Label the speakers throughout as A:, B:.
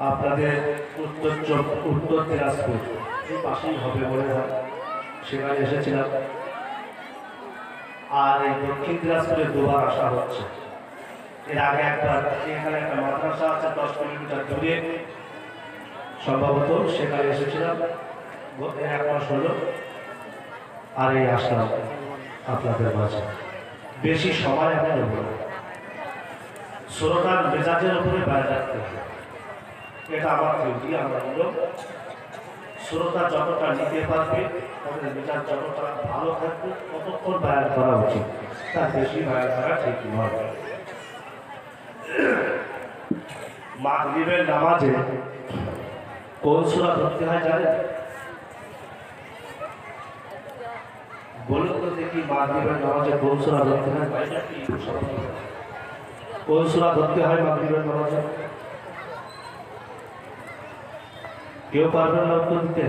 A: আপনাদের উত্তর দিনাজপুর পাশেই হবে মনে হয়, সেখানে এসেছিলাম। আর এই দক্ষিণ দিনাজপুরে দুবার আসা হচ্ছে। এর আগে একবার এখানে একটা মাদ্রাসা আছে 10 কিলোমিটার দূরে, সম্ভবত সেখানে এসেছিলাম, 1 মাস হলো। আর এই আসলাম আপনাদের মাঝে। বেশি সময় আমি নেব না, শ্রোতার মেজাজের উপরে বাইরে রাখতে হবে, এটা আমার ডিউটি। আমরা হলো শ্রোতা যতটা নিতে পারবে, তাদের মেজাজ যতটা ভালো থাকবে, ততক্ষণ বায়ান করা উচিত, তার বেশি বায়ান করা ঠিক নয়। মাগরিবের নামাজে কোন সূরা পড়তে হয় জানেন? বলুন তো দেখি, মাগরিবের নামাজে কোন সূরা পড়তে হয়? কোন সূরা পড়তে হয় মাগরিবের নামাজে? কেউ পারবেন না উত্তর দিতে?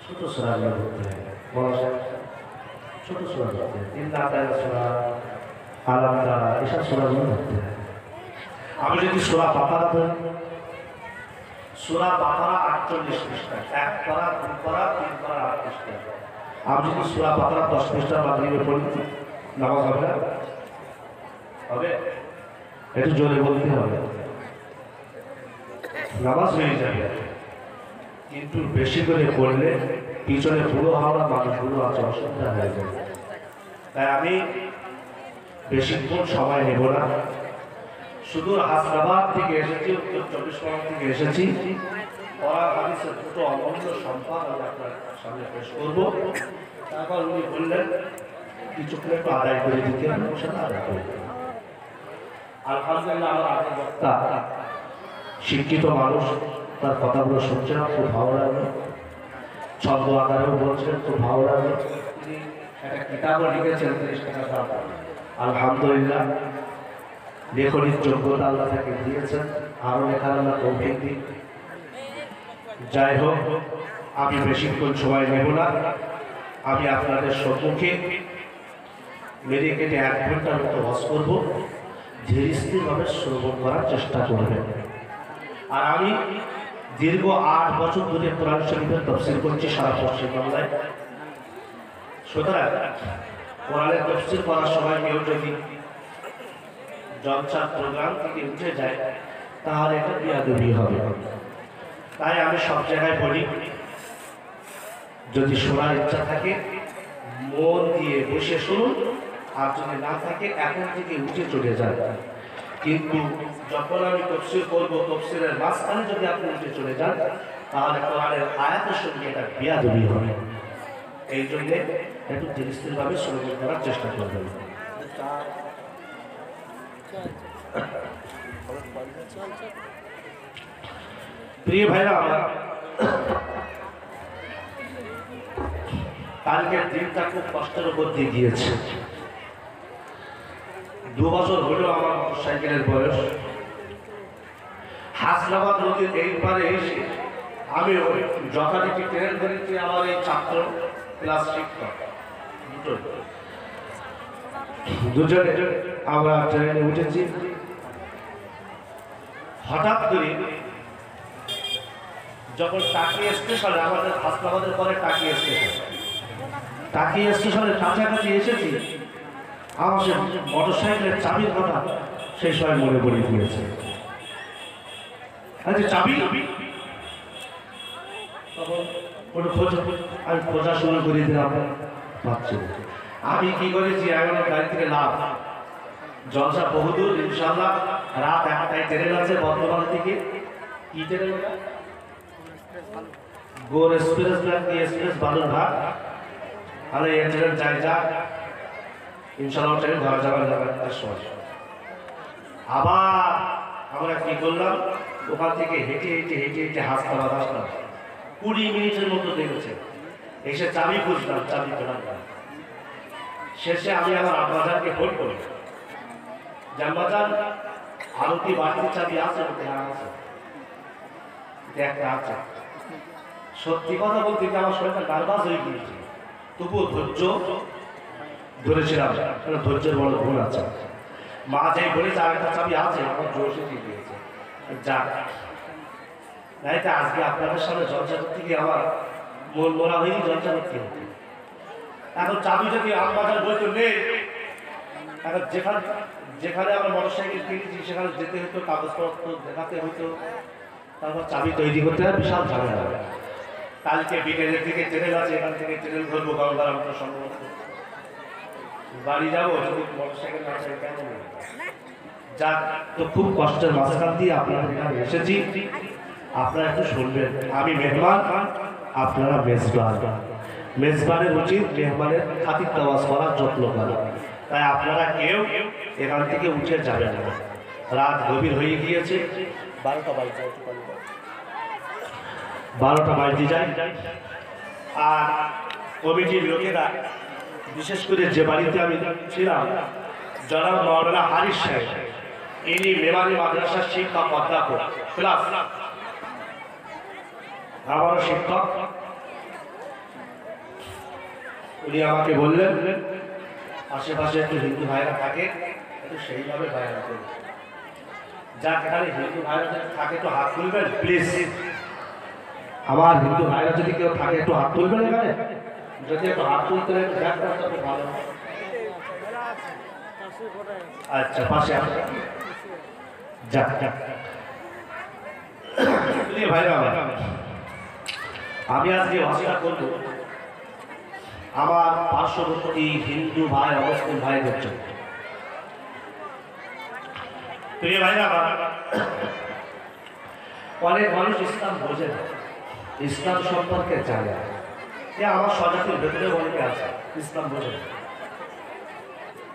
A: ছোট সূরা পড়তে হয়, বড় ছোট সূরা পড়তে হয়। ইন্না আতাইনা সূরা, আলাম তারা, এসব সূরাগুলো পড়তে হয়। আমি যদি সূরা বাকারা ধরি, সূরা বাকারা 48 পৃষ্ঠা, 1 পারা, 2 পারা, 3 পারা, 8 পৃষ্ঠা। আমি যদি সূরা বাকারা 10 পৃষ্ঠা মাগরিবে পড়ি, নামাজ হবে না? হবে? একটু জোরে বলতে হবে, নামাজ হয়ে যাবে। কিন্তু বেশি করে পড়লে পিছনে পুরো হাওড়া মানুষগুলো আছে, অসুবিধা হয়ে যাবে। তাই আমি বেশিক্ষণ সময় নেব না। শুধু হাসনাবাদ থেকে এসেছি, উত্তর 24 পরগনা থেকে এসেছি। কোরআন হাদিসের দুটো অমূল্য সম্পদ আমি আপনার সামনে পেশ করবো। তারপর উনি বললেন কিছুক্ষণ একটু আদায় করে দিতে, আমি সেটা আদায় করে দিই। আলহামদুলিল্লাহ, আমার আগে বক্তা শিক্ষিত মানুষ, তার কথাগুলো শুনছেন, খুব ভালো লাগলো। ছন্দ আকারেও বলছেন, খুব ভালো লাগলো। তিনি একটা কিতাবও লিখেছেন, 30 টাকা দাম। আলহামদুলিল্লাহ, লেখনির যোগ্যতা আল্লাহ তাকে দিয়েছেন, আরও লেখার আল্লাহ তৌফিক দিন। যাই হোক, আমি বেশিক্ষণ সময় নেব না। আমি আপনাদের সম্মুখে মেরে কেটে 1 ঘন্টার মতো ওয়াজ করবো। ধীর স্থিরভাবে শ্রবণ করার চেষ্টা করবেন। আর আমি দীর্ঘ 8 বছর ধরে কোরআন শরীফের তাফসীর করছি সারা পশ্চিম বাংলায়। সুতরাং কোরআনের তাফসীর করার সময় কেউ যদি জলসার প্রোগ্রাম থেকে উঠে যায়, তাহলে এটা বিয়াদবি হবে। তাই আমি সব জায়গায় বলি, যদি শোনার ইচ্ছা থাকে মন দিয়ে বসে শুনুন, আর যদি না থাকে এখন থেকে উঠে চলে যায়। কিন্তু যখন আমি তাফসীর করব, তাফসীরের মাঝখানে যদি আপনি উঠে চলে যান, তাহলে কোরআনের আয়াতের সঙ্গে এটা বিয়াদবি হবে। এই জন্যে একটু ধীর স্থিরভাবে শ্রবণ করার চেষ্টা করবেন। প্রিয় ভাইরা আমার, কালকের দিনটা খুব কষ্টের উপর দিয়ে গিয়েছে। 2 বছর হলো আমার মোটরসাইকেলের বয়স। হাসনাবাদ নদীর এই পারে এসে আমি যথারীতি ট্রেন ধরেছি। আমার এই ছাত্র ক্লাস শিক্ষক দুজনে আমরা ট্রেনে উঠেছি। হঠাৎ করে যখন টাকি স্টেশনে, আমাদের হাসনাবাদের পরে টাকি স্টেশনের কাছাকাছি এসেছি, আমার সে মোটরসাইকেলের চাবির কথা সেই সময় মনে পড়ে গিয়েছে। চাবি আমি খোঁজা শুরু করে দিলাম, পাচ্ছি। আমি কি করেছি, এখন গাড়ি থেকে লাভ, জলসা বহুদূর, ইনশাল্লাহ রাত 1টায় ট্রেন আছে বর্ধমান থেকে। কি ট্রেন? গোর এক্সপ্রেস, এক্সপ্রেস বালুরঘাট। তাহলে এই ট্রেন যায় যা, ইনশাল্লাহ ট্রেন ধরা যাবে সময়। আবার আমরা কি করলাম, ওখান থেকে হেঁটে হেঁটে হেঁটে হেঁটে হাসনাবাদ আসলাম। 20 মিনিটের মতো দেখেছে। এসে চাবি খুঁজলাম, চাবি পেলাম না। শেষে আমি আমার আব্বাজানকে ফোন করি, যে আব্বাজান, আরো কি বাড়িতে চাবি আছে? হ্যাঁ আছে, একটা আছে। সত্যি কথা বলতে আমার শরীরটা নার্ভাস হয়ে গিয়েছে, তবুও ধৈর্য ধরেছিলাম, ধৈর্যের বড় গুণ আছে। মা যেই বলেছে আরেকটা চাবি আছে, আমার জোশে দিয়ে দিয়েছে। যাক, নাইতে আজকে আপনাদের সামনে চর্চা করতে গিয়ে আমার মন মরা হয়নি, চর্চা করতে হতো। এখন চাবি যদি আমবাজার বই তো নেই, এখন যেখানে আমরা মোটরসাইকেল কিনেছি সেখানে যেতে হতো, কাগজপত্র দেখাতে হতো, তারপর চাবি তৈরি করতে হয়, বিশাল ঝামেলা হবে। কালকে বিকেলের দিকে ট্রেন আছে, এখান থেকে ট্রেন ধরবো গঙ্গারামপুর সম্ভবত, বাড়ি যাবো, যদি মোটরসাইকেল না চাই কেন। যাক, তো খুব কষ্টের মাঝখান দিয়ে আপনাদের এখানে এসেছি, আপনারা একটু শুনবেন। আমি মেহমান, আপনারা মেজবান। মেজবানের উচিত মেহমানের খাতির তাওয়াজ করার যত্ন করা। তাই আপনারা কেউ এখান থেকে উঠে যাবেন না। রাত গভীর হয়ে গিয়েছে, 12টা বাজতে যায়। আর কমিটির লোকেরা, বিশেষ করে যে বাড়িতে আমি ছিলাম, জনাব মাওলানা হারিস সাহেব, ইনি মেমারি মাদ্রাসার শিক্ষক, অধ্যাপক প্লাস আমারও শিক্ষক। উনি আমাকে বললেন আশেপাশে একটু হিন্দু ভাইরা থাকে, একটু সেইভাবে ভাইরা করবে। যাক, এখানে হিন্দু ভাইরা থাকে একটু হাত তুলবেন প্লিজ। আমার হিন্দু ভাইরা যদি কেউ থাকে একটু হাত তুলবেন এখানে, যদি একটু হাত তুলতে ভালো। আচ্ছা, পাশে যাক যাক ভাইরা, আমি আজকে ভাষা করব আমার পার্শ্ববর্তী হিন্দু ভাই, অবস্থান ভাইদের জন্য। প্রিয় ভাইরা, অনেক মানুষ ইসলাম বোঝে না, ইসলাম সম্পর্কে জানে না। আমার স্বজাতির ভেতরে অনেকে আছে ইসলাম বোঝে না।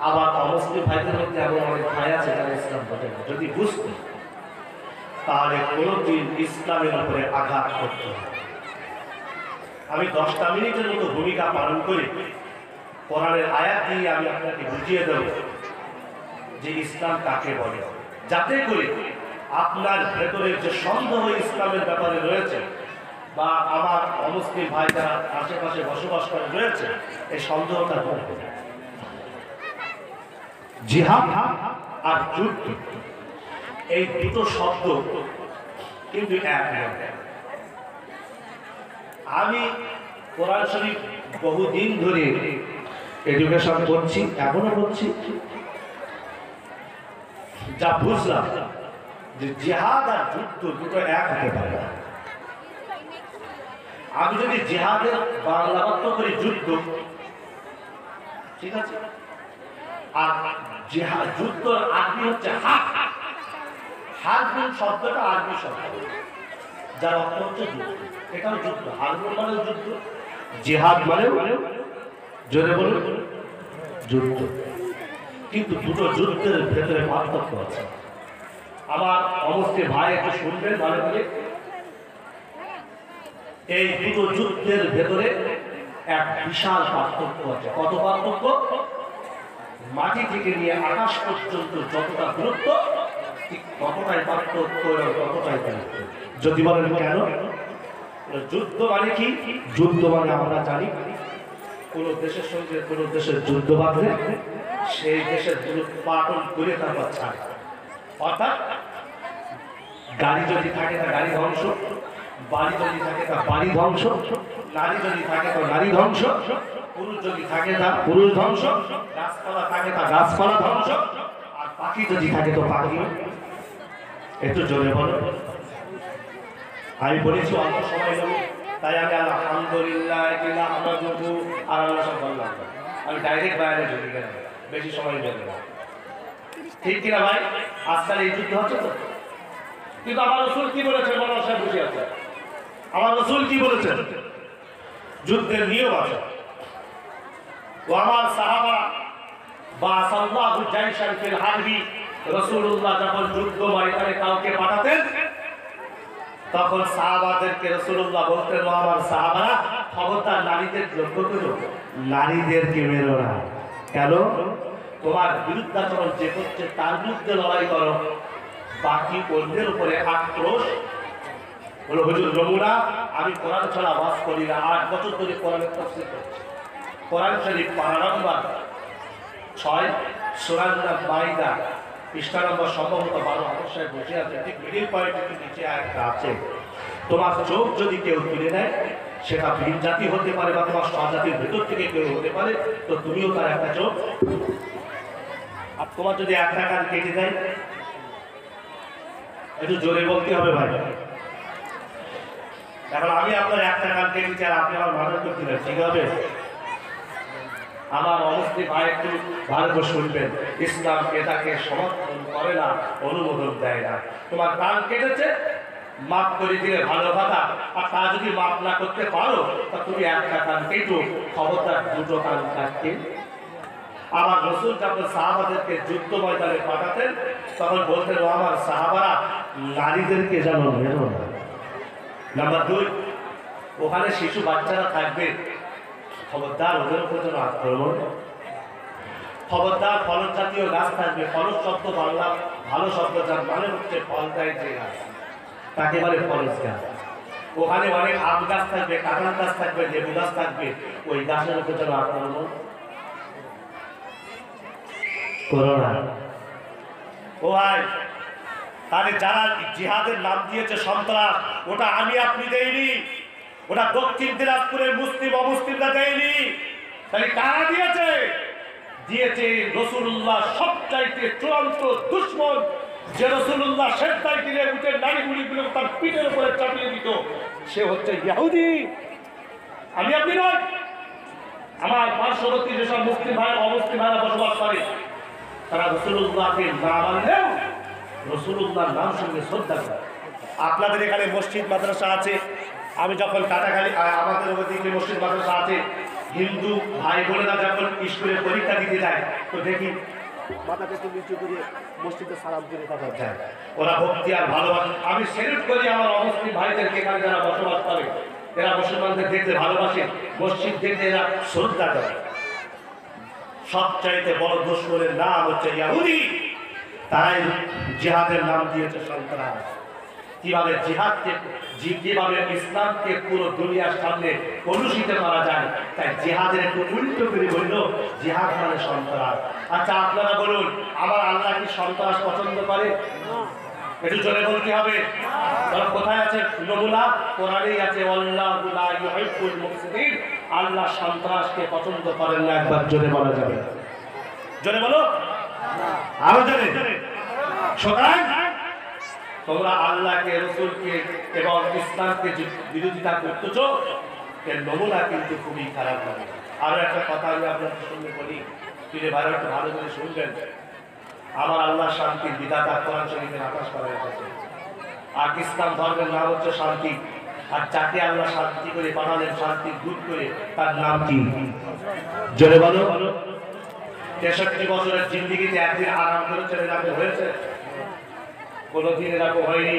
A: আবার অমুসলিম ভাইদের মধ্যে এমন অনেক ভাই আছে যারা ইসলাম বোঝে না। যদি বুঝতে, তাহলে কোনোদিন ইসলামের উপরে আঘাত করতে হবে। আমি 10টা মিনিটের মতো ভূমিকা পালন করি, কোরআনের আয়াত দিয়ে আমি আপনাকে বুঝিয়ে দেব যে ইসলাম কাকে বলে, যাতে করে আপনার ভেতরে যে সন্দেহ ইসলামের ব্যাপারে রয়েছে, বা আমার অমুসলিম ভাই যারা আশেপাশে বসবাস করে রয়েছে, এই সন্দেহটা দূর হবে। জিহাদ আর যুদ্ধ, এই দুটো শব্দ কিন্তু এক নয়। আমি কোরআন শরীফ বহুদিন ধরে এডুকেশন করছি, এখনো করছি। যা বুঝলাম যে জিহাদ আর যুদ্ধ দুটো এক হতে পারে না। আমি যদি জিহাদের বাংলা অর্থ করি যুদ্ধ, ঠিক আছে, আর জিহাদ যুদ্ধর আরবি হচ্ছে হাক। হারবুল শব্দটা আরবি শব্দ, যার অর্থ হচ্ছে যুদ্ধ। এটাও যুদ্ধ, হারবুল মানে যুদ্ধ, জিহাদ মানে জোরে বলুন যুদ্ধ। কিন্তু দুটো যুদ্ধের ভেতরে পার্থক্য আছে। আমার অবশ্যই ভাই একটু শুনবেন ভালো করে। এই দুটো যুদ্ধের ভেতরে এক বিশাল পার্থক্য আছে। কত পার্থক্য? মাটি থেকে নিয়ে আকাশ পর্যন্ত যতটা দূরত্ব, ঠিক ততটাই পার্থক্য, ততটাই পার্থক্য। যদি বলেন কেন? যুদ্ধ মানে কি? যুদ্ধ মানে আমরা জানি কোন দেশের সঙ্গে কোন দেশের যুদ্ধ বাঁধলে সেই দেশের পাটন করে তারপর ছাড়ে। অর্থাৎ গাড়ি যদি থাকে তা গাড়ি ধ্বংস, বাড়ি যদি থাকে তা বাড়ি ধ্বংস, নারী যদি থাকে তো নারী ধ্বংস, পুরুষ যদি থাকে তা পুরুষ ধ্বংস, গাছপালা থাকে তা গাছপালা ধ্বংস, আর পাখি যদি থাকে তো পাখি। একটু জোরে বলো। আমি বলেছি অল্প সময় নেব, তাই আমি আলহামদুলিল্লাহ আর আল্লাহ সব বললাম। আমি ডাইরেক্ট বাইরে ঢুকে গেলাম, বেশি সময় বেরোবে না। ঠিক কিনা ভাই? আজকাল এই যুদ্ধ হচ্ছে তো। কিন্তু আমার রসুল কি বলেছেন? মনে হয় বুঝে আছে। আমার রসুল কি বলেছেন? যুদ্ধের নিয়ম আছে। ও আমার সাহাবা বা সাল্লাল্লাহু জাইশান ফিল হারবি, রাসূলুল্লাহ যখন যুদ্ধ ময়দানে কাউকে পাঠাতেন তখন সাহাবাদেরকে রাসূলুল্লাহ বলতেন, ও আমার সাহাবারা, খবরদার নারীদের লক্ষ্য করো, নারীদেরকে মেরো না। কেন? তোমার বিরুদ্ধাচরণ যে করছে তার বিরুদ্ধে লড়াই করো। বাকি অন্যের উপরে আক্রোশ বলো, হুজুর নমুনা, আমি কোরআন ছাড়া বাস করি না, 8 বছর ধরে কোরআনের তাফসীর করছি। কোরআন শরীফ পারা নম্বর 6 সূরা মাইদা পৃষ্ঠা নম্বর সম্ভবত 12 অবশ্যই বসে আছে, ঠিক মিডিল পয়েন্ট একটু নিচে একটা আছে। তোমার চোখ যদি কেউ তুলে নেয়, সেটা ভিন জাতি হতে পারে বা তোমার স্বজাতির ভেতর থেকে কেউ হতে পারে, তো তুমিও তার একটা চোখ। আর তোমার যদি একটা কান কেটে দেয়, একটু জোরে বলতে হবে ভাই। এখন আমি আপনার একটা কান কেটেছি আর আপনি আমার মাদক করতে দেন, ঠিক হবে? আমার অবস্থি ভাই একটু ভালো করে শুনবেন, ইসলাম এটাকে সমর্থন করে না, অনুমোদন দেয় না। তোমার কান কেটেছে, মাপ করে দিলে ভালো কথা, আর তা যদি মাপ না করতে পারো তা তুমি একটা কান কেটো, খবরদার দুটো কান কাটতে। আমার রাসূল যখন সাহাবাদেরকে যুদ্ধ ময়দানে পাঠাতেন তখন বলতেন, ও আমার সাহাবারা, নারীদেরকে যেন মেরো না। নাম্বার 2, ওখানে শিশু বাচ্চারা থাকবে, খবরদার ওদের উপর যেন আক্রমণ। খবরদার ফলন জাতীয় গাছ থাকবে, ফলস শব্দ বাংলা ভালো শব্দ, যার মানে হচ্ছে ফল দেয় যে গাছ, তাকে বলে ফলস গাছ। ওখানে অনেক আম গাছ থাকবে, কাঁঠাল গাছ থাকবে, লেবু গাছ থাকবে, ওই গাছের উপর যেন আক্রমণ করো না। ও ভাই, তাহলে যারা জিহাদের নাম দিয়েছে সন্ত্রাস, ওটা আমি আপনি দেইনি, ওটা দক্ষিণ দিনাজপুরের মুসলিম অমুসলিমরা দেয়নি। তাহলে কারা দিয়েছে? দিয়েছে রাসূলুল্লাহ, সবচাইতে চূড়ান্ত দুশমন, যে রাসূলুল্লাহ সেজদায় দিলে উঠে নারীগুলিগুলো তার পিঠের উপরে চাপিয়ে দিত, সে হচ্ছে ইহুদি। আমি আপনি নয়। আমার পার্শ্ববর্তী যেসব মুসলিম ভাই অমুসলিম ভাইরা বসবাস করে, তারা রাসূলুল্লাহকে না মানলেও রাসূলুল্লাহর নাম শুনলে শ্রদ্ধা করে। আপনাদের এখানে মসজিদ মাদ্রাসা আছে, আমি যখন কাটাখালি, আমাদের ওদিকে মসজিদ মাদ্রাসা আছে, হিন্দু ভাই বোনেরা যখন স্কুলে পরীক্ষা দিতে যায় তো দেখি মাথাটা একটু নিচু করে মসজিদে সালাম করে কথা যায়, ওরা ভক্তি আর ভালোবাসে। আমি সেলুট করি আমার অমুসলিম ভাইদেরকে, এখানে যারা বসবাস করে, এরা মুসলমানদের দেখতে ভালোবাসে, মসজিদ দেখতে এরা শ্রদ্ধা করে। সবচাইতে বড় দুশমনের নাম হচ্ছে ইহুদি, তাই জিহাদের নাম দিয়েছে সন্ত্রাস। কিভাবে জিহাদকে, কিভাবে ইসলামকে পুরো দুনিয়ার সামনে কলুষিত করা যায়, তাই জিহাদের একটু উল্টো করে বলল জিহাদ মানে সন্ত্রাস। আচ্ছা আপনারা বলুন, আমার আল্লাহ কি সন্ত্রাস পছন্দ করে? একটু জোরে বলতে হবে। তাহলে কোথায় আছে নমুনা? কোরআনেই আছে, আল্লাহু লা ইউহিব্বুল মুফসিদিন, আল্লাহ সন্ত্রাসকে পছন্দ করেন না। একবার জোরে বলা যাবে? জোরে বলো, আরো জোরে। সুতরাং তোমরা আল্লাহকে, রাসূলকে এবং ইসলামকে বিরোধিতা করতেছ, এর নমুনা কিন্তু খুবই খারাপ হবে। আরো একটা কথা আমি আপনাদের সঙ্গে বলি, ফিরে ভালো একটু ভালো করে শুনবেন। আমার আল্লাহ শান্তির বিধাতা, কোরআন শরীফের 28 পারায় আছে। আর ইসলাম ধর্মের নাম হচ্ছে শান্তি। আর যাকে আল্লাহ শান্তি করে পাঠালেন, শান্তির দূত করে, তার নাম কি? জোরে বলো। 63 বছরের জিন্দেগিতে একদিন আরাম করে চলে যাবে হয়েছে? কোনদিন এরকম হয়নি।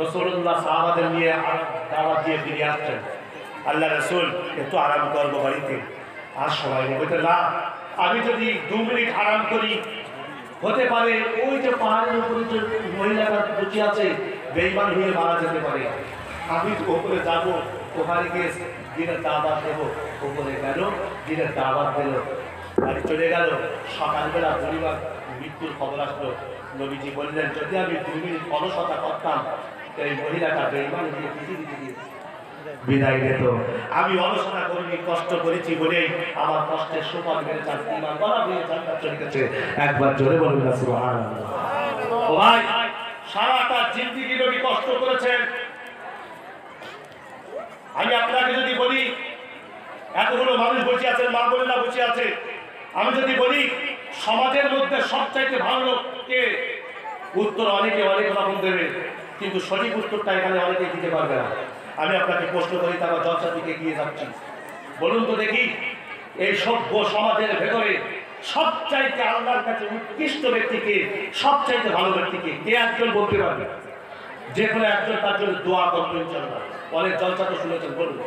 A: রাসূলুল্লাহ সাহাবাদের নিয়ে দাওয়াত দিয়ে ফিরে আসছেন, আল্লাহ রাসূল একটু আরাম করবো বাড়িতে, আর সময় নেই। বলতে না, আমি যদি 2 মিনিট আরাম করি, হতে পারে ওই যে পাহাড়ের উপরে যে মহিলাটা বসে আছে, বেঈমান হয়ে মারা যেতে পারে। আমি উপরে যাব, ওখানে গিয়ে দিনের দাওয়াত দেবো। উপরে গেল, দিনের দাওয়াত দিল, বাড়ি চলে গেল। সকালবেলা পরিবার মৃত্যুর খবর আসলো। নবীজি বললেন, যদি আমি 2 মিনিট অলসতা করতাম, এই মহিলাটা বেঈমান হয়ে পৃথিবী থেকে বিদায় দিত। আমি অলসতা করিনি, কষ্ট করেছি বলেই আমার কষ্টের সুফল মেরেছে, ইমান করা হয়ে জান্নাত চলে গেছে। একবার জোরে বলুন না সুবহানাল্লাহ। ও ভাই, সারাটা জিন্দেগি নবী কষ্ট করেছেন। আমি আপনাকে যদি বলি, এতগুলো মানুষ বসে আছেন, মা বোনেরা বসে আছে, আমি যদি বলি সমাজের মধ্যে সবচাইতে ভালো লোক কে, উত্তর অনেকে অনেক রকম দেবে, কিন্তু সঠিক উত্তরটা এখানে অনেকে দিতে পারবে না। আমি আপনাকে প্রশ্ন করি, তারা জলসার দিকে এগিয়ে যাচ্ছি, বলুন তো দেখি, এই সভ্য সমাজের ভেতরে সবচাইতে আল্লাহর কাছে উৎকৃষ্ট ব্যক্তিকে, সবচাইতে ভালো ব্যক্তিকে কে? একজন বলতে পারবে? যে কোনো একজন তার জন্য দোয়া করবেন ইনশাআল্লাহ। অনেক জলসা তো শুনেছেন, বলুন,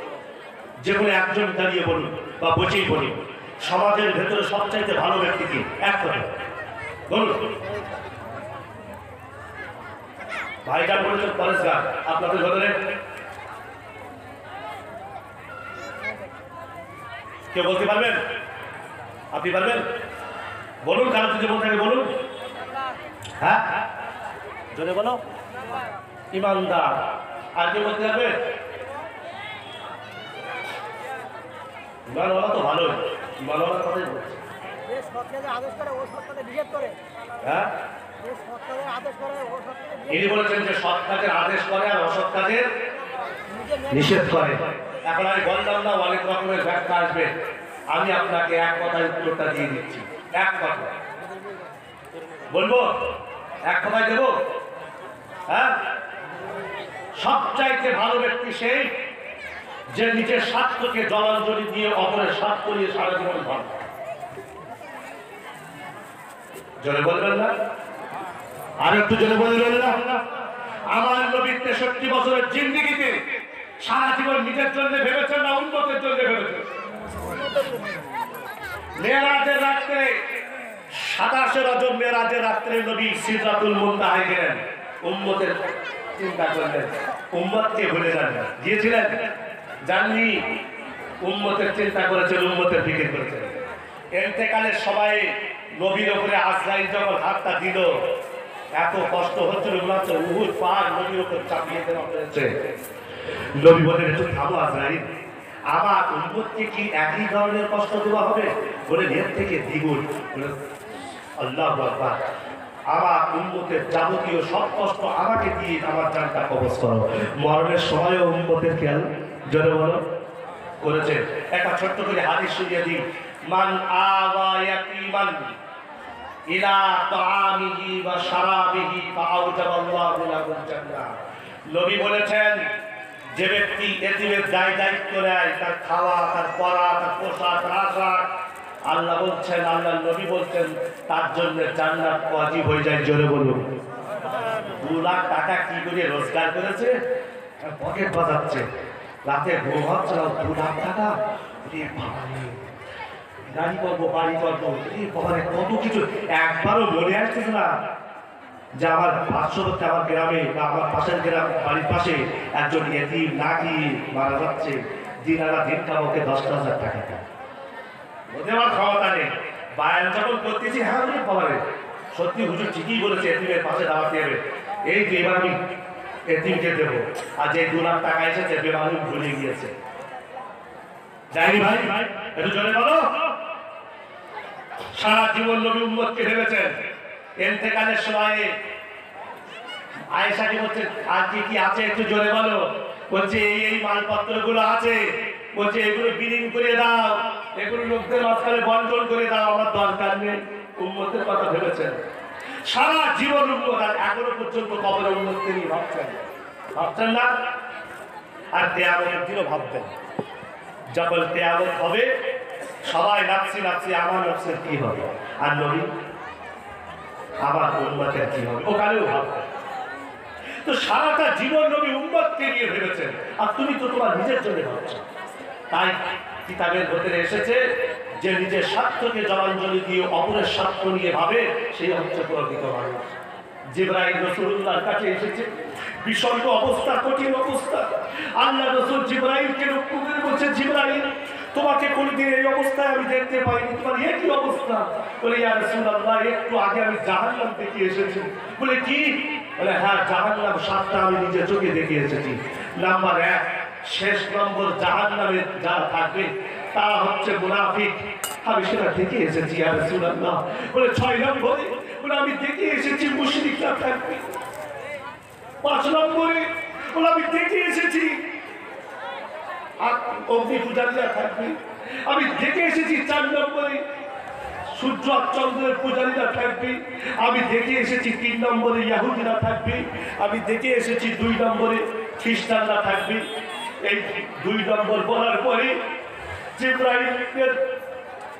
A: যে কোনো একজন দাঁড়িয়ে বলুন বা বসেই বলুন, সমাজের ভেতরে সবচাইতে ভালো ব্যক্তিকে এক করে বলুন। ভাইটা বলেছেন পরেশগার, আপনাদের ভেতরে কেউ বলতে পারবেন? আপনি পারবেন? বলুন, কারো যদি বলতে থাকে বলুন। হ্যাঁ জোরে বলো, ইমানদার। আর কে বলতে যাবে? ইমানওয়ালা তো ভালোই, ইমানওয়ালার কথাই বলছে। হ্যাঁ ইনি বলেছেন যে সৎ কাজের আদেশ করে আর অসৎ কাজের নিষেধ করে। এখন আমি বললাম না অনেক রকমের ব্যাখ্যা আসবে, আমি আপনাকে এক কথায় উত্তরটা দিয়ে দিচ্ছি। এক কথা বলবো, এক কথায় দেবো। হ্যাঁ, সবচাইতে ভালো ব্যক্তি সেই যে নিজের স্বার্থকে জলাঞ্জলি দিয়ে অপরের স্বার্থ নিয়ে সারা জীবন ভালো। জোরে বলবেন না? আর একটু জোরে বলবেন না? আমার নবী 63 বছরের জিন্দেগিতে সারা জীবন নিজের জন্য ভেবেছেন না উম্মতের জন্য ভেবেছেন? মেরাজের রাত্রে 27 রজব মেরাজের রাত্রে নবী সিদরাতুল মুনতাহায় গেলেন, উম্মতের চিন্তা করলেন, উম্মতকে ভুলে যান গিয়েছিলেন? জাননি, উম্মতের চিন্তা করেছেন, উম্মতের ফিকির করেছেন। ইন্তেকালের সবাই নবীর উপরে আজরাইল যখন হাতটা দিল, এত কষ্ট হচ্ছিল, মনে হচ্ছে উহুদ পাহাড় নবীর উপর চাপিয়ে দেওয়া হয়েছে। নবী বলেন, একটু থামো আজরাইল, আমার উম্মতকে কি একই ধরনের কষ্ট দেওয়া হবে? বলে এর থেকে দ্বিগুণ। আল্লাহু আকবার, আমার উম্মতের যাবতীয় সব কষ্ট আমাকে দিয়ে আমার জানটা কবজ করো। মরণের সময়ও উম্মতের খেয়াল জোরে বলো করেছে। একটা ছোট্ট করে হাদিস শুনিয়ে দিই। মান আওয়া ইয়াতীমান ইলা তাআমিহি ওয়া শারাবিহি ফাআউজাবাল্লাহু লাহুল জান্নাহ। নবী বলেছেন, যে ব্যক্তি এতিমের দায়িত্ব নেয়, তার খাওয়া, তার পরা, তার পোশাক, তার আশাক, আল্লাহ বলছেন, আল্লাহ নবী বলছেন, তার জন্য জান্নাত ওয়াজিব হয়ে যায়। জোরে বলুন। 2 লাখ টাকা কি করে রোজগার করেছে, পকেট বাজাচ্ছে, রাতে ঘুম হচ্ছে না, 2 লাখ টাকা, গাড়ি করবো, বাড়ি করবো, কত কিছু। একবারও মনে আসতেছে না যে আমার 500 হচ্ছে আমার গ্রামে বা আমার পাশের গ্রাম, বাড়ির পাশে একজন এতিম নাকি মারা যাচ্ছে, দিন আনা দিন কামাকে 10,000 টাকা দেয়, আমার ক্ষমতা নেই। বায়ান যখন করতেছি, হ্যাঁ বলে খবরে সত্যি হুজুর ঠিকই বলেছে, এতিমের পাশে দাঁড়াতে হবে। এই যে এবার আমি এতিমকে দেবো, আর যে 2 লাখ টাকা এসেছে বেমানুষ ভুলে গিয়েছে। যাইনি ভাই, একটু জোরে বলো। সারা জীবন নবী উম্মতকে ভেবেছেন। ইন্তেকালের সময় আয়েশাকে বলছেন, আর কি কি আছে একটু জোরে বলো। বলছে এই মালপত্রগুলো আছে, বলছে এগুলো বিলীন করে দাও, এগুলো লোকদের মাঝখানে বন্টন করে দাও, আমার দরকার নেই। উম্মতের কথা ভেবেছেন সারা জীবন। উম্মত আর এখনো পর্যন্ত কবরে উম্মতকে নিয়ে ভাবছেন না? আর কিয়ামতের দিনও ভাববেন। যখন কিয়ামত হবে, সবাই নাফসি নাফসি, আমার নাফসের কি হবে, আর নবী আমার উম্মতের কি হবে, ওখানেও ভাববেন। তো সারাটা জীবন নবী উম্মতকে নিয়ে ভেবেছেন, আর তুমি তো তোমার নিজের জন্য ভাবছো। তাই কিতাবের ভেতরে এসেছে, যে নিজের স্বার্থকে জলাঞ্জলি দিয়ে অপরের স্বার্থ নিয়ে ভাবে, সেই হচ্ছে প্রকৃত মানুষ। জিবরাইল রাসূলুল্লাহর কাছে এসেছে, বিষণ্ণ অবস্থা, কঠিন অবস্থা। আল্লাহ রাসূল জিবরাইলকে লক্ষ্য করে বলছে, জিবরাইল, তোমাকে কোনদিন এই অবস্থায় আমি দেখতে পাইনি, তোমার কি অবস্থা? বলে, ইয়া রাসূলুল্লাহ, একটু আগে আমি জাহান্নাম দেখে এসেছি। বলে, কি? বলে, হ্যাঁ, জাহান্নাম 7টা আমি নিজে চোখে দেখে এসেছি। নাম্বার 1, শেষ নম্বর জাহান্নামে যারা থাকবে তারা হচ্ছে মুনাফিক, আমি সেটা দেখে এসেছি। ইয়া রাসূলুল্লাহ, বলে 6 নম্বরে, বলে আমি দেখে এসেছি মুশরিকরা থাকবে। 5 নম্বরে, বলে আমি দেখে এসেছি অগ্নি পূজারীরা থাকবে। আমি দেখে এসেছি 4 নম্বরে সূর্য আর চন্দ্রের পূজারীরা থাকবে। আমি দেখে এসেছি 3 নম্বরে ইহুদিরা থাকবে। আমি দেখে এসেছি 2 নম্বরে খ্রিস্টানরা থাকবে। এই 2 নম্বর বলার পরে জিবরাইলের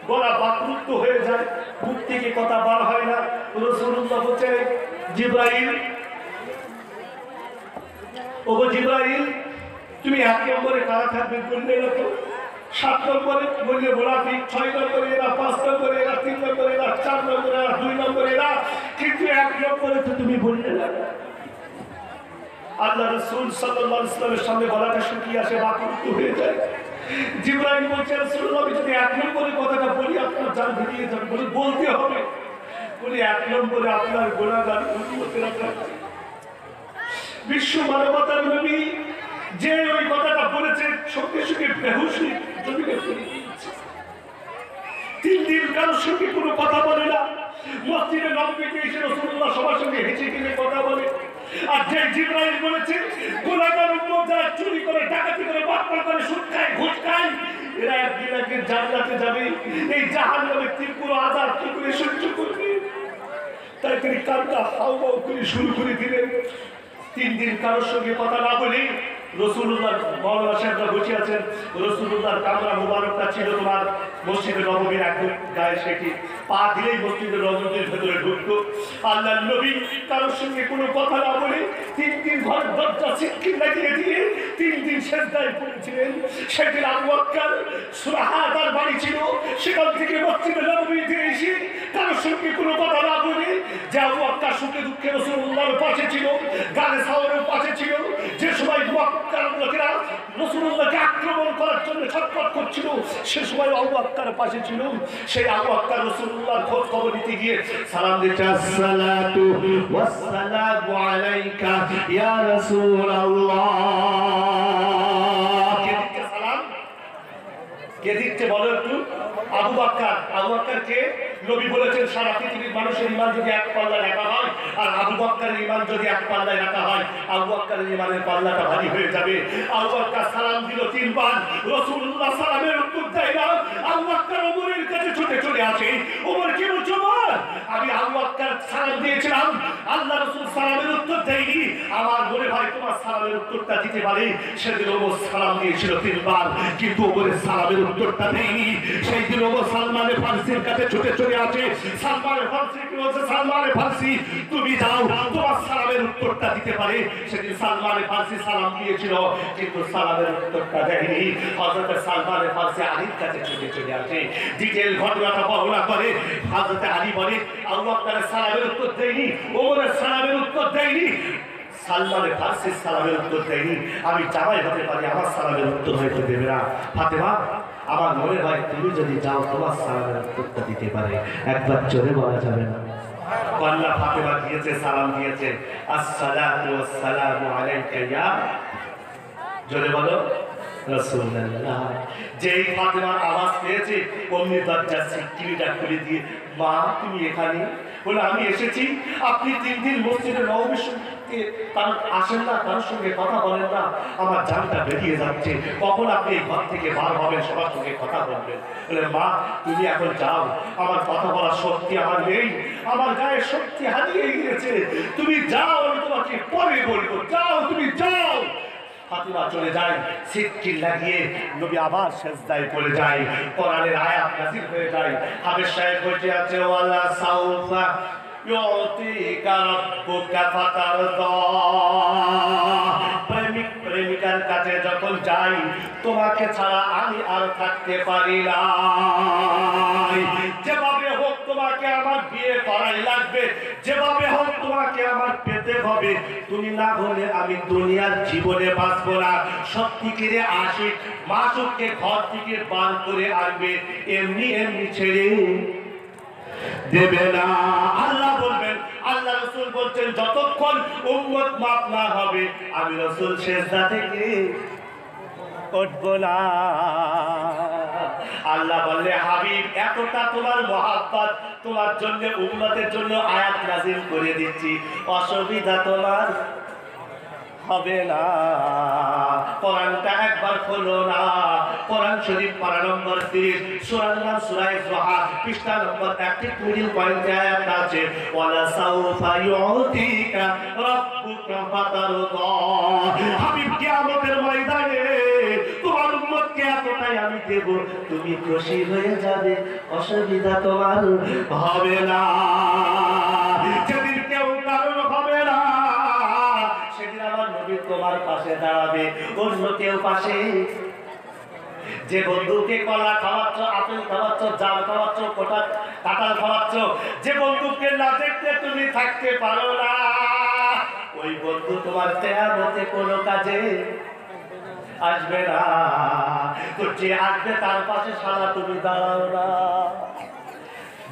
A: গলা বাকরুদ্ধ হয়ে যায়, মুখ থেকে কথা বার হয় না। রাসূলুল্লাহ বলছেন, জিবরাইল, ওগো জিবরাইল, তুমি 1 নম্বরে কারা থাকবে বললে না তো? 7 নম্বরে বললে মুনাফিক, 6 নম্বরে এরা, 5 নম্বরে এরা, 3 নম্বরে এরা, 4 নম্বরে এরা, 2 নম্বরে এরা, কিন্তু 1 নম্বরে তো তুমি বললে না। আল্লাহ রাসূল সাল্লাল্লাহু আলাইহি ওয়াসাল্লামের সামনে গলাটা শুকিয়ে আসে, বাকরুদ্ধ হয়ে যায়। জিবরাইল বলছে, রাসূলুল্লাহ, আমি যদি 1 নম্বরে কথাটা বলি আপনার জান বেরিয়ে যাবে। বলে, বলতে হবে। উনি এক নম্বরে আপনার গুণাগান উন্মতেরা বিশ্ব মানবতার নবী যে ওই কথাটা বলেছে সঙ্গে সঙ্গে বেহুশি জমিনে ফেলে দিয়েছে। 3 দিন কারোর সঙ্গে কোনো কথা বলে না, মসজিদে নববীতে এসে রাসূলুল্লাহ সবার সঙ্গে হেসে খেলে কথা বলে। আর যে জিবরাইল বলেছে গুনাহগার উম্মত যারা চুরি করে, ডাকাতি করে, বাটপার করে, সুদ খায়, ঘুষ খায়, এরা একদিন একদিন জান্নাতে যাবে। এই জাহান্নামের তীব্র আযাব কি করে সহ্য করবে? তাই তিনি কান্না হাউমাউ করে শুরু করে দিলেন। 3 দিন কারোর সঙ্গে কথা না বলে রাসূলুল্লাহ মাওলানা সাহেবরা বসে আছেন। রাসূলুল্লাহর কামরা মুবারকটা ছিল তোমার মসজিদে নববীর একদম গায়ে, সেটি পা দিলেই মসজিদে নববীর ভেতরে ঢুকতো। আল্লাহর নবী কারোর সঙ্গে কোনো কথা না বলে 3 দিন ঘর দরজা সিটকিন লাগিয়ে দিয়ে 3 দিন সেজদায় পড়েছিলেন। সেদিন আবু বকর সুরাহাদার বাড়ি ছিল, সেখান থেকে মসজিদে নববীতে এসে কারোর সঙ্গে কোনো কথা না বলে, যে আবু বকর সুখে দুঃখে রাসূলুল্লাহর পাশে ছিল, গানে সাওয়ারের পাশে ছিল, যে সময় মক্কার লোকেরা রাসূলুল্লাহকে আক্রমণ করার জন্য ছটফট করছিল, সে সময় আবু বকরের পাশে ছিল। সেই আবু বকর রাসূলুল্লাহর খোঁজ খবর নিতে গিয়ে সালাম দিতে, আসসালাতু ওয়াসসালামু আলাইকা ইয়া রাসূলুল্লাহ। কে দিচ্ছে সালাম? কে দিচ্ছে বলো একটু? আবু বকর। আবু বকর কে? নবী বলেছেন সারা পৃথিবীর মানুষের ঈমান যদি এক পাল্লায় রাখা হয় আর আবু বকরের ঈমান যদি এক পাল্লায় রাখা হয়, আবু বকরের ঈমানের পাল্লাটা ভারী হয়ে যাবে। আবু বকর সালাম দিল 3 বার, রাসূলুল্লাহ সালামের উত্তর দেয় না। আবু বকর ওমরের কাছে ছুটে চলে আসে। ওমর কি বলছো? আমি আবু বকর সালাম দিয়েছিলাম, আল্লাহ রাসূল সালামের উত্তর দেয়নি। আমার বলে ভাই তোমার সালামের উত্তরটা দিতে পারে। সেদিন ওমর সালাম দিয়েছিল 3 বার, কিন্তু ওমরের সালামের উত্তরটা দেয়নি। সেই দিন ওমর সালমানে ফারসির কাছে ছুটে চলে আছে। সালমানে ফারসি কি বলছে? সালমানে ফারসি তুমি যাও, তোমার সালামের উত্তরটা দিতে পারে। সেদিন সালমানে ফারসি সালাম দিয়েছিল, কিন্তু সালামের উত্তরটা দেয়নি। হযরত সালমানে ফারসি আলীর কাছে ছুটে চলে আসে, ডিটেইল ঘটনাটা বর্ণনা করে। হযরত আলী বলে আবু বকরের সালামের উত্তর দেয়নি, ওমরের সালামের উত্তর দেয়নি, সালমানে ফারসি সালামের উত্তর দেয়নি। আমি জামাই হতে পারি, আমার সালামের উত্তর হয়তো দেবে না। ফাতেমা, আমার মনে হয় তুমি যদি যাও তোমার সালামের উত্তরটা দিতে পারে। একবার জোরে বলা যাবে না? আল্লাহ ফাতেমা দিয়েছে, সালাম দিয়েছে, আসসালাতু ওয়াসসালামু আলাইকা ইয়া, জোরে বলো, রাসূলুল্লাহ। যেই ফাতেমার আওয়াজ পেয়েছে অমনি দরজার সিটকিটা খুলে দিয়ে, মা তুমি এখানে? বলে আমি এসেছি। আপনি 3 দিন মসজিদে নববীর সঙ্গে আসেন না, কারোর সঙ্গে কথা বলেন না, আমার জানটা বেরিয়ে যাচ্ছে। কখন আপনি এই ঘর থেকে বার হবেন, সবার সঙ্গে কথা বলবেন? বলে মা তুমি এখন যাও, আমার কথা বলার শক্তি আমার নেই, আমার গায়ে শক্তি হারিয়ে গিয়েছে। তুমি যাও, আমি তোমাকে পরে বলবো, যাও তুমি যাও। ফাতিমা চলে যায়, সিটকিন লাগিয়ে নবী আবার সেজদায় পড়ে যায়। কোরআনের আয়াত নাযিল হয়ে যায়। হাফেজ সাহেব বসে আছে, ওয়ালা সাউফা ইউতিকা রাব্বুকা ফাতারদা। প্রেমিক প্রেমিকার কাছে যখন যাই, তোমাকে ছাড়া আমি আর থাকতে পারি না। যেভাবে হোক তোমাকে আমার বিয়ে করাই লাগবে, যেভাবে হোক তোমাকে আমার পেতে হবে। তুমি না হলে আমি দুনিয়ার জীবনে বাঁচবো না। সত্যিকারে আশিক মাসুককে ঘর থেকে বার করে আনবে, এমনি এমনি ছেড়ে দেবে না। আল্লাহ বলবেন, আল্লাহ রাসূল বলছেন, যতক্ষণ উম্মত মাফ না হবে আমি রাসূল সেজদা থেকে উঠব না। আল্লাহ বললে, হাবিব এতটা তোমার মহাব্বত, তোমার জন্য উম্মতের জন্য আয়াত নাযিল করে দিচ্ছি, অসুবিধা তোমার হবে না। কোরআনটা একবার খোলো না, কোরআন শরীফ পারা নম্বর 30, সূরার নাম সূরা যুহা, পৃষ্ঠা নম্বর 120 আয়াত আছে, ওয়ালা সাউফা ইউতিকা রাব্বুকা ফাতারদা। হাবিব কিয়ামতের ময়দানে তোমার উম্মতকে এতটাই আমি দেব, তুমি খুশি হয়ে যাবে, অসুবিধা তোমার হবে না। যেদিন কেউ কারণ হবে না, সেদিন আমার নবী তোমার পাশে দাঁড়াবে, অন্য কেউ পাশে। যে বন্ধুকে কলা খাওয়াচ্ছ, আপেল খাওয়াচ্ছ, জাম খাওয়াচ্ছ, কাঁঠাল খাওয়াচ্ছ, যে বন্ধুকে না দেখতে তুমি থাকতে পারো না, ওই বন্ধু তোমার কিয়ামতে কোনো কাজে আসবে না। তো যে আসবে তার পাশে সারা তুমি দাঁড়াও না।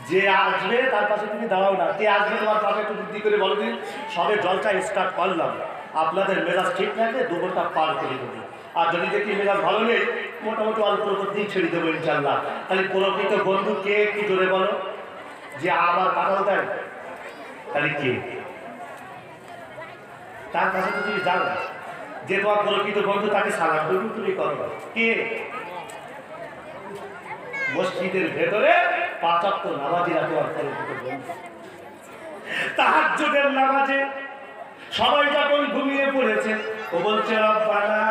B: যে আসবে তার পাশে তুমি দাঁড়াও না, কে আসবে তোমার পাশে একটু বুদ্ধি করে বলো দিন। সবে জলটা স্টার্ট করলাম, আপনাদের মেজাজ ঠিক থাকলে 2 ঘন্টা পার করে দেবো। আর যদি দেখি মেজাজ ভালো নেই, মোটামুটি অল্পের উপর দিয়ে ছেড়ে দেবো ইনশাল্লাহ। তাহলে প্রকৃত বন্ধু কে একটু জোরে বলো, যে আমার কাটাও দেয়, তাহলে কে? তার কাছে তো তুমি যাও, যে তোমার প্রকৃত বন্ধু তাকে সালাম করবে, তুমি করো। কে? মসজিদের ভেতরে 5 ওয়াক্ত নামাজিরা তোমার প্রকৃত বন্ধু। তাহাজ্জুদের নামাজে সবাই যখন ঘুমিয়ে পড়েছে, ও বলছে রব্বানা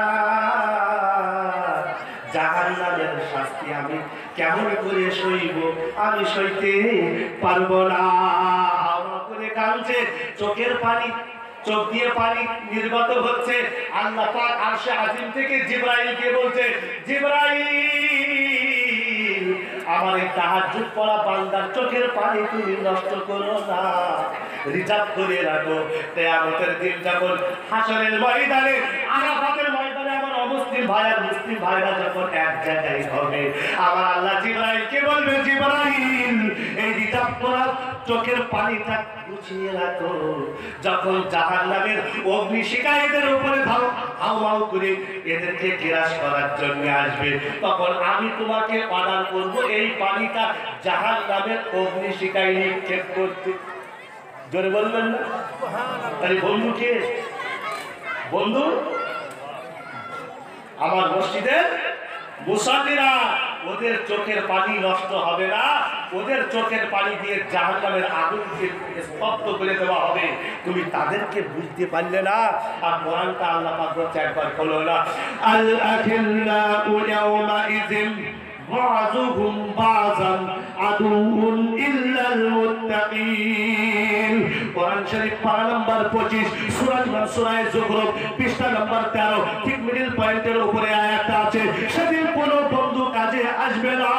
B: জাহান্নামের শাস্তি আমি কেমন করে সইব, আমি সইতে পারবো না। হাওয়া করে কাঁদছে, চোখের পানি, চোখ দিয়ে পানি নির্গত হচ্ছে। আল্লাহ পাক আরশে আজিম থেকে জিবরাইলকে বলছে, জিবরাইল আমার এই তাহাজ্জুদ পড়া বান্দার চোখের পানি তুমি নষ্ট করো না, রিজার্ভ করে রাখো। কিয়ামতের দিন যখন হাশরের ময়দানে, আরাফাতের ময়দানে আমার অমুসলিম ভাই আর মুসলিম ভাইরা যখন এক জায়গায় হবে, আমার আল্লাহ জিবরাইলকে বলবে, জিবরাইল এই রিজার্ভ করা চোখের পানিটা গুছিয়ে রাখো। যখন জাহান্নামের অগ্নিশিখাদের উপরে হাউ হাউ করে এদেরকে গ্রাস করার জন্য আসবে, তখন আমি তোমাকে অর্ডার করব এই পানিটা জাহান্নামের অগ্নিশিখায় নিক্ষেপ করতে। জোরে বলবেন না? তাহলে বন্ধু কে? বন্ধু আমার মসজিদের মুসাল্লিরা, ওদের চোখের পানি নষ্ট হবে না, ওদের চোখের পানি দিয়ে জাহান্নামের আগুনকে স্তব্ধ করে দেওয়া হবে। তুমি তাদেরকে বুঝতে পারলে না। আর কোরআনটা আল্লাহ পাক বলছে, একবার খোলো না, আল আখিল্লাউ ইয়াওমাইযিন বাযুহুম বাযান আদুউন ইল্লাল মুত্তাকিন। কোরআন শরীফ পারা নাম্বার 25 সূরা যুখরুফ পৃষ্ঠা নাম্বার 13, ঠিক মিডল পয়েন্টের উপরে আয়াতটা আছে। সেদিন কোনো বন্ধু কাজে আসবে না,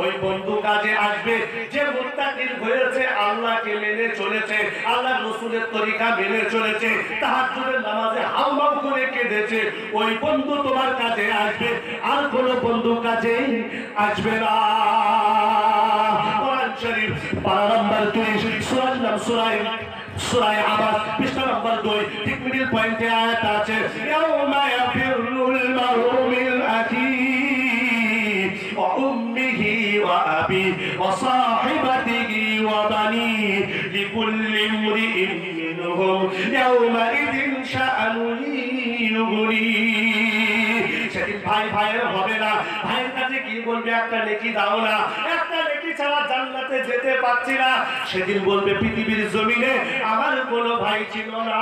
B: ওই বন্ধু কাজে আসবে যে মুত্তাকিন হয়েছে, আল্লাহকে মেনে চলেছে, আল্লাহর রাসূলের তরিকা মেনে চলেছে, তাহাজ্জুদের নামাজে হাওমাও করে কেঁদেছে, ওই বন্ধু তোমার কাজে আসবে। আর কোনো বন্ধু কাজে আসবে না। কোরআন শরীফ পারা নাম্বার 20 সূরা আবাস পৃষ্ঠা নাম্বার 2, ঠিক মিডল পয়েন্টে আয়াত আছে, ইয়াউমা ইয়াফিরুল মারউ মিন আখিহি ওয়া উম্মিহি ওয়া আবিহি ওয়া সাহিবাতিহি ওয়া বানিহি লিকুল্লি ইমরিইন মিনহুম ইয়াউমাইযিন শাআনুন ইউগনিহি। সেদিন ভাই ভাইয়ের হবে না, ভাইয়ের কাছে কি বলবে, একটা নেকি দাও না, একটা নেকি ছাড়া জান্নাতে যেতে পারছি না। সেদিন বলবে, পৃথিবীর জমিনে আমার কোনো ভাই ছিল না।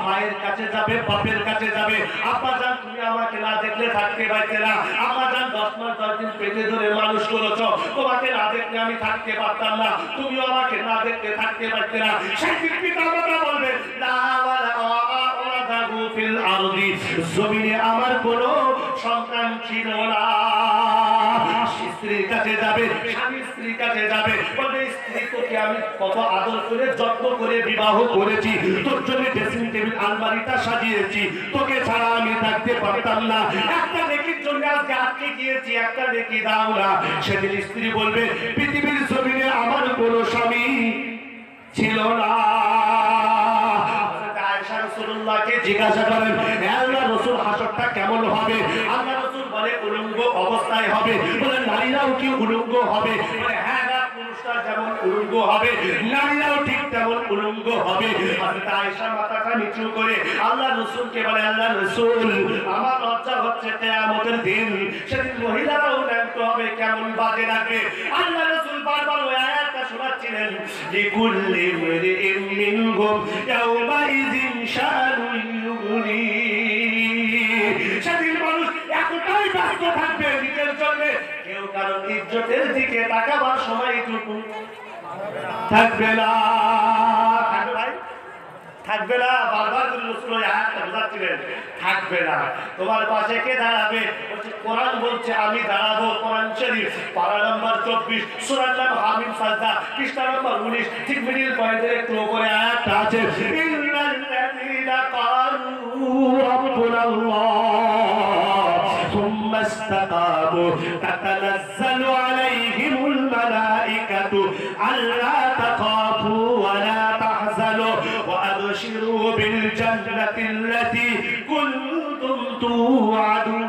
B: মায়ের কাছে যাবে, বাপের কাছে যাবে, আব্বা জান তুমি আমাকে না দেখলে থাকতে পারতে না, আব্বা জান 10 মাস 10 দিন পেটে ধরে মানুষ করেছো, তোমাকে না দেখলে আমি থাকতে পারতাম না, তুমিও আমাকে না দেখলে থাকতে পারতে না। সেদিন পিতা মাতা বলবে, লা ওয়ালা ফিল আরদি, জমিনে আমার কোনো সন্তান ছিল না। স্ত্রীর কাছে যাবে, স্বামী স্ত্রীর কাছে যাবে, বলবে, স্ত্রী তোকে আমি কত আদর করে যত্ন করে বিবাহ করেছি, তোর জন্য ড্রেসিং টেবিল আলমারিটা সাজিয়েছি, তোকে ছাড়া আমি থাকতে পারতাম না, একটা নেকির জন্য আজকে আটকে গিয়েছি, একটা নেকি দাও না। সেদিন স্ত্রী বলবে, পৃথিবীর জমিনে আমার কোনো স্বামী ছিল না। রাসূলুল্লাহকে জিজ্ঞাসা করেন, আল্লাহ রাসূল হাসরটা কেমন হবে? আল্লাহ রাসূল বলে, উলঙ্গ অবস্থায় হবে। বলে, নারীরাও কি উলঙ্গ হবে? বলে, হ্যাঁ না, পুরুষরা যেমন উলঙ্গ হবে, নারীরাও ঠিক তেমন উলঙ্গ হবে। হযরত আয়েশা মাথাটা নিচু করে আল্লাহ রাসূলকে বলে, আল্লাহ রাসূল আমার লজ্জা হচ্ছে কিয়ামতের দিন, সেদিন মহিলারাও ন্যান্ত হবে, কেমন বাজে লাগবে। আল্লাহ রাসূল বারবার ওই আয়াতটা শোনাচ্ছিলেন, লিকুল্লি ইমরিইন মিনহুম ইয়াওমাইযিন শাআনুন ইউগনিহি। সেদিন মানুষ এতটাই ব্যস্ত থাকবে নিজের জন্য, কেউ কারো ইজ্জতের দিকে তাকাবার সময়টুকু থাকবে না। থাকবে ভাই, থাকবে না। বারবার করে রাসূল এই আয়াতটা বোঝাচ্ছিলেন, থাকবে না। তোমার পাশে কে দাঁড়াবে? বলছে, কোরআন বলছে আমি দাঁড়াবো। কোরআন শরীফ পারা নাম্বার 24 সূরা নাম হামিম সাজদা পৃষ্ঠা নাম্বার 19, ঠিক মিডল পয়েন্টের একটু উপরে আয়াতটা আছে, ইন্নাল্লাযীনা ক্বালু রাব্বুনাল্লাহ সুম্মা ইসতাকামু তাতানাজ্জালু আলাইহিম ফিল জান্নাতিল্লাতী কুনতুম তুআদুন।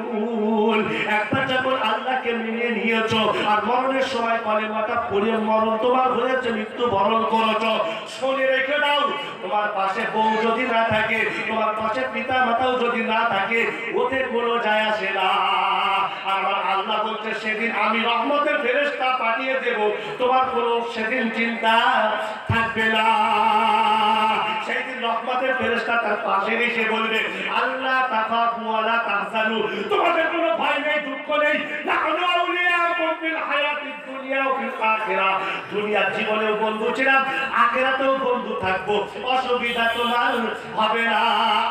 B: একবার যখন আল্লাহকে মেনে নিয়েছো আর মরণের সময় কলেমাটা পড়ে মরণ তোমার হয়েছে, মৃত্যু বরণ করেছো, শুনে রেখে দাও, তোমার পাশে বউ যদি না থাকে, তোমার পাশে পিতা মাতাও যদি না থাকে, ওতে কোনো যায় আসে না। আর আমার আল্লাহ বলছে সেদিন আমি রহমতের ফেরেশতা পাঠিয়ে দেব, তোমার কোনো সেদিন চিন্তা থাকবে না। সেই দিন রহমতের ফেরেশতা তার পাশে এসে বলবে আল্লাহ তাখাফু ওয়ালা তাহজানু, তোমাদের কোনো ভয় নেই, দুঃখ নেই, নাহনু আউলিয়াউকুম ফিল হায়াতিদ দুনিয়া ওয়া ফিল আখিরাহ। দুনিয়ার জীবনেও বন্ধু ছিলাম, আখিরাতেও বন্ধু থাকবো, অসুবিধা তোমার হবে না।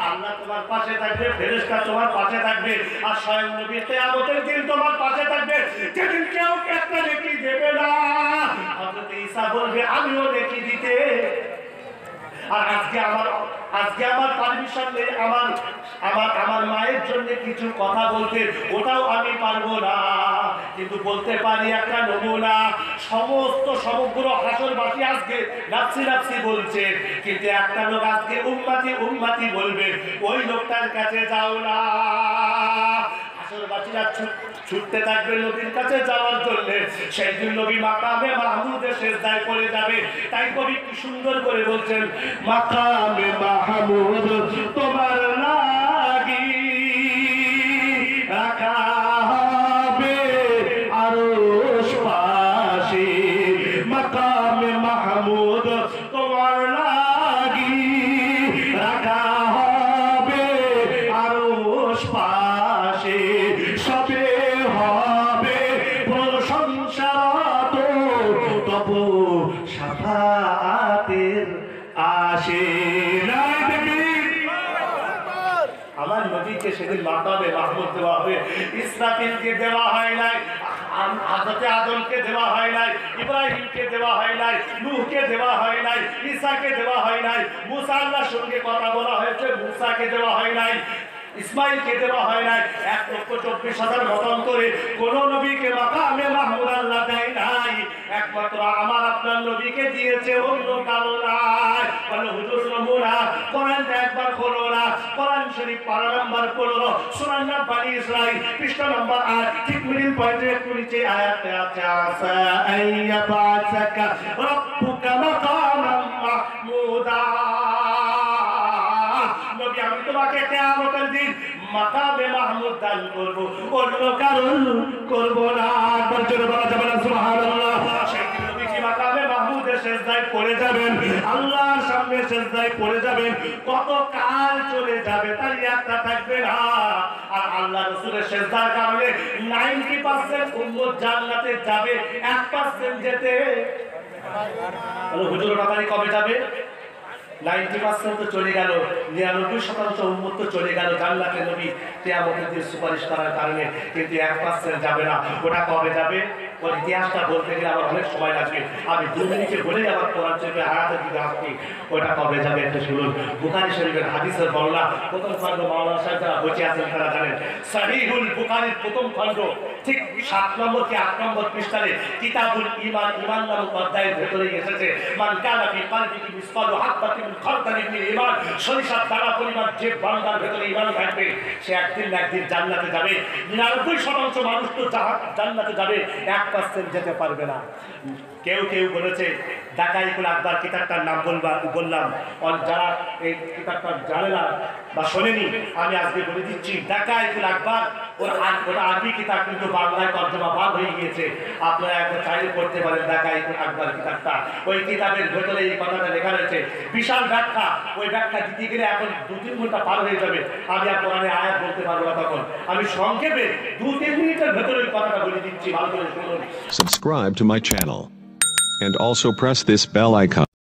B: আল্লাহ তোমার পাশে থাকবে, ফেরেশতা তোমার পাশে থাকবে, আর স্বয়ং নবী কিয়ামতের দিন তোমার পাশে থাকবে, যেদিন কেউ একটা নেকি দেবে না। হযরত ঈসা বলবে আমিও নেকি দিতে, আর আজকে আমার পারমিশন নেই আমার মায়ের জন্য কিছু কথা বলতে, ওটাও আমি পারবো না, কিন্তু বলতে পারি একটা নমুনা। সমগ্র হাসরবাসী আজকে নাফসি নাফসি বলছে, কিন্তু একটা লোক আজকে উম্মতি উম্মতি বলবে, ওই লোকটার কাছে যাও না। হাসরবাসীরা ছুটতে থাকবে নবীর কাছে যাওয়ার জন্য, সেই দিন নবী মাকামে মাহমুদে সিজদায় পড়ে যাবে। তাই কবি কি সুন্দর করে বলছেন, মাকামে মাহমুদ তোমার লাগি রাখা হবে আরশ পাশে, মাকামে মাহমুদ তোমার লাগি রাখা হবে আরশ পাশে, সবে হবে প্রশংসা তবু শাফাতের আসে। আমার নবীকে সেদিন মাকামে মাহমুদ দেওয়া হবে, ইসরাফিলকে দেওয়া হয় নাই, হযরত আদমকে দেওয়া হয় নাই, ইব্রাহিমকে দেওয়া হয় নাই, নূহকে দেওয়া হয় নাই, ঈসাকে দেওয়া হয় নাই, মুসা আল্লাহর সঙ্গে কথা বলা হয়েছে, মুসাকে দেওয়া হয় নাই, ইসমাইলকে দেওয়া হয় নাই। 1,24,000 মতন করে কোন নবীকে মাকামে মাহমুদ আল্লাহ দেয় নাই, একমাত্র আমার আপনার নবীকে দিয়েছে, অন্য কারো নাই। বলে হুজুর নমুনা কোরআনটা একবার খোলো না, কোরআন শরীফ পারা নাম্বার 15 সূরা বনী ইসরাঈল পৃষ্ঠা নাম্বার 8, ঠিক মিডল পয়েন্টে একটু নিচে আয়াতে আছে, আসা আইয়াবাসাকা রাব্বুকা মাকামান মাহমুদা। নবী আমি তোমাকে কিয়ামতের দিন মাকামে মাহমুদ দান করব, অন্য কারণ করব না। একবার জোরে বলা যাবে না সুবহানাল্লাহ। সেই দিন নবীজি মাকামে মাহমুদে সিজদায় পড়ে যাবেন, আল্লাহর সামনে সিজদায় পড়ে যাবেন, কত কাল চলে যাবে তার একটা থাকবে না। আর আল্লাহ রাসূলের সিজদার কারণে 90% উম্মত জান্নাতে যাবে, 1% যেতে হুজুর বাবারি কবে যাবে? 90% তো চলে গেল, 99% উম্মত তো চলে গেল জান্নাতে নবী কিয়ামতের দিন সুপারিশ করার কারণে, কিন্তু 1% যাবে না। ওটা কবে যাবে? ওর ইতিহাসটা বলতে গেলে আমার অনেক সময় লাগবে, আমি 2 মিনিটে বলে আমার কোরআন শরীফে আয়াতের দিকে আসছি। ওটা কবে যাবে একটু শুনুন। বুখারী শরীফের হাদিসের বর্ণনা, প্রথম খণ্ড মাওলানা সাহেব যারা বসে আছেন তারা জানেন, সহিহুল বুখারীর প্রথম খণ্ড ঠিক 7 নম্বর কি 8 নম্বর পৃষ্ঠায় কিতাবুল ঈমান, ঈমান নামক অধ্যায়ের ভেতরে এসেছে, মান কানা ফি কলবিহি মিসকালু হাববাতিন মিন খারদালিন মিন ঈমান, সরিষার দানা পরিমাণ যে বান্দার ভেতরে ঈমান থাকবে সে একদিন না একদিন জান্নাতে যাবে। 99% মানুষ তো জান্নাতে যাবে, 1% যেতে পারবে না। কেউ কেউ বলেছে দাকাইকুল আকবার কিতাবটার নাম বললাম, যারা এই কিতাবটা জানে না বা শোনেনি আমি আজকে বলে দিচ্ছি। দাকাইকুল আকবার ওটা আরবি কিতাব, কিন্তু বাংলায় তর্জমা বাদ হয়ে গিয়েছে, আপনারা একবার চাইলে পড়তে পারেন দাকাইকুল আকবার কিতাবটা। ওই কিতাবের ভেতরে এই কথাটা লেখা রয়েছে, বিশাল ব্যাখ্যা। ওই ব্যাখ্যা দিতে গেলে এখন 2-3 ঘন্টা পার হয়ে যাবে, আমি আর কোরআনে আয়াত বলতে পারবো না। তখন আমি সংক্ষেপে 2-3 মিনিটের ভেতরে ওই কথাটা বলে দিচ্ছি, ভালো করে শুনুন।
C: Subscribe to my channel and also press this bell icon.